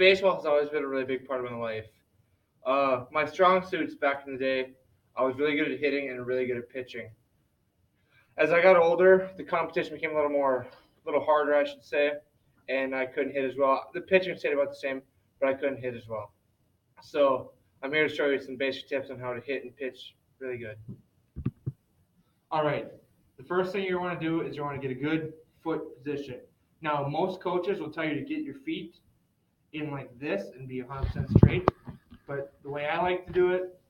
baseball has always been a really big part of my life. My strong suits back in the day, I was really good at hitting and really good at pitching. As I got older, the competition became a little harder, I should say, and I couldn't hit as well. The pitching stayed about the same, but I couldn't hit as well. So I'm here to show you some basic tips on how to hit and pitch really good. All right. The first thing you want to do is you want to get a good foot position. Now, most coaches will tell you to get your feet in like this and be 100% straight. But the way I like to do it,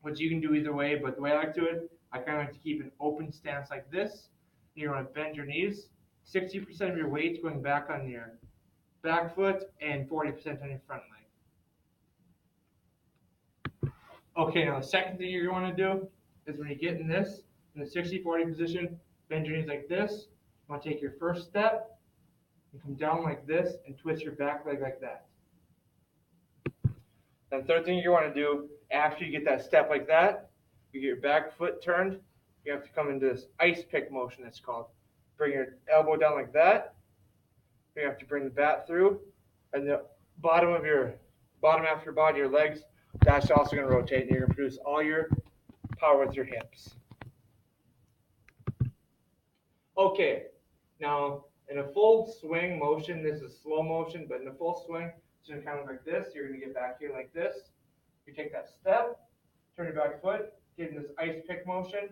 which you can do either way, but the way I like to do it, I kind of like to keep an open stance like this. You want to bend your knees, 60% of your weight going back on your back foot and 40% on your front leg. Okay, now the second thing you're going to do is when you get in the 60-40 position, bend your knees like this. You want to take your first step and come down like this and twist your back leg like that. Then the third thing you want to do after you get that step like that, you get your back foot turned, you have to come into this ice pick motion, it's called. Bring your elbow down like that. You have to bring the bat through, and the bottom half of your body, your legs, that's also going to rotate, and you're going to produce all your power with your hips. Okay, now in a full swing motion, this is slow motion, but in a full swing, it's going to kind of like this. You're going to get back here like this. You take that step, turn your back foot, get in this ice pick motion,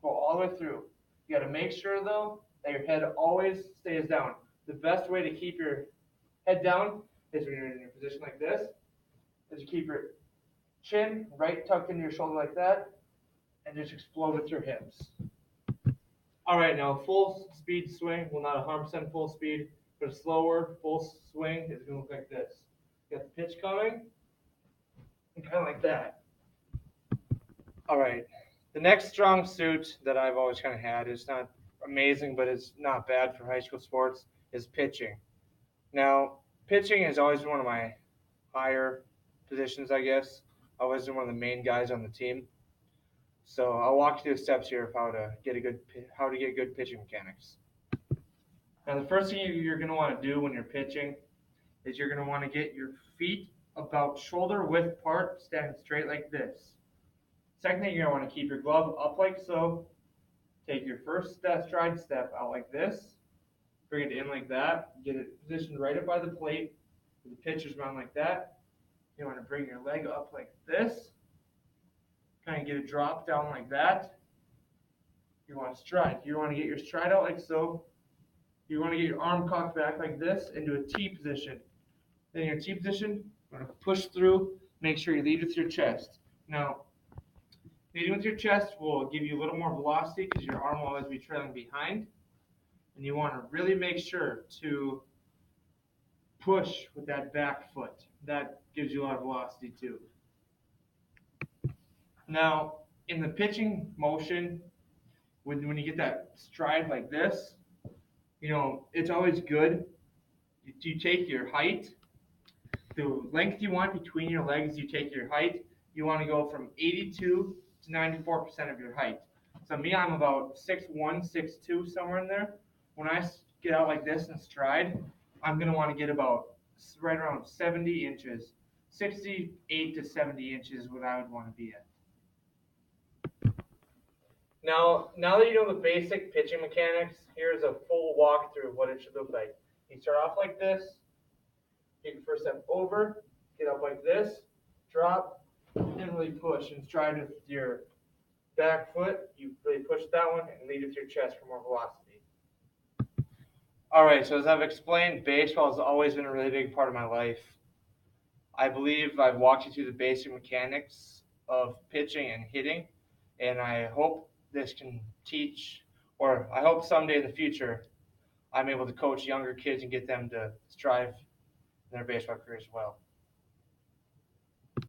go all the way through. You got to make sure though that your head always stays down. The best way to keep your head down is when you're in your position like this, is you keep your chin right tucked into your shoulder like that, and just explode with your hips. All right, now full speed swing, well not 100% full speed, but a slower full swing is going to look like this. You got the pitch coming, and kind of like that. All right, the next strong suit that I've always kind of had is not amazing, but it's not bad for high school sports, is pitching. Now, pitching has always been one of my higher positions, I guess. I wasn't one of the main guys on the team. So I'll walk you through the steps here of how to get good pitching mechanics. Now, the first thing you're going to want to do when you're pitching is you're going to want to get your feet about shoulder width apart, standing straight like this. Second thing, you're going to want to keep your glove up like so. Take your first stride step out like this. Bring it in like that. Get it positioned right up by the plate. The pitcher's mound like that. You want to bring your leg up like this. Kind of get it drop down like that. You want to stride. You want to get your stride out like so. You want to get your arm cocked back like this into a T position. Then in your T position, you want to push through. Make sure you lead with your chest. Now, leading with your chest will give you a little more velocity because your arm will always be trailing behind. And you want to really make sure to push with that back foot. That gives you a lot of velocity too. Now, in the pitching motion, when you get that stride like this, it's always good. You take your height, the length you want between your legs, you take your height. You want to go from 82 to 94% of your height. So me, I'm about 6'1", 6'2", somewhere in there. When I get out like this and stride, I'm going to want to get about right around 70 inches. 68 to 70 inches is what I would want to be at. Now that you know the basic pitching mechanics, here's a full walkthrough of what it should look like. You start off like this, take your first step over, get up like this, drop, and really push and stride with your back foot. You really push that one and lead with your chest for more velocity. All right, so as I've explained, baseball has always been a really big part of my life. I believe I've walked you through the basic mechanics of pitching and hitting, and I hope this can teach, or I hope someday in the future, I'm able to coach younger kids and get them to strive in their baseball career as well.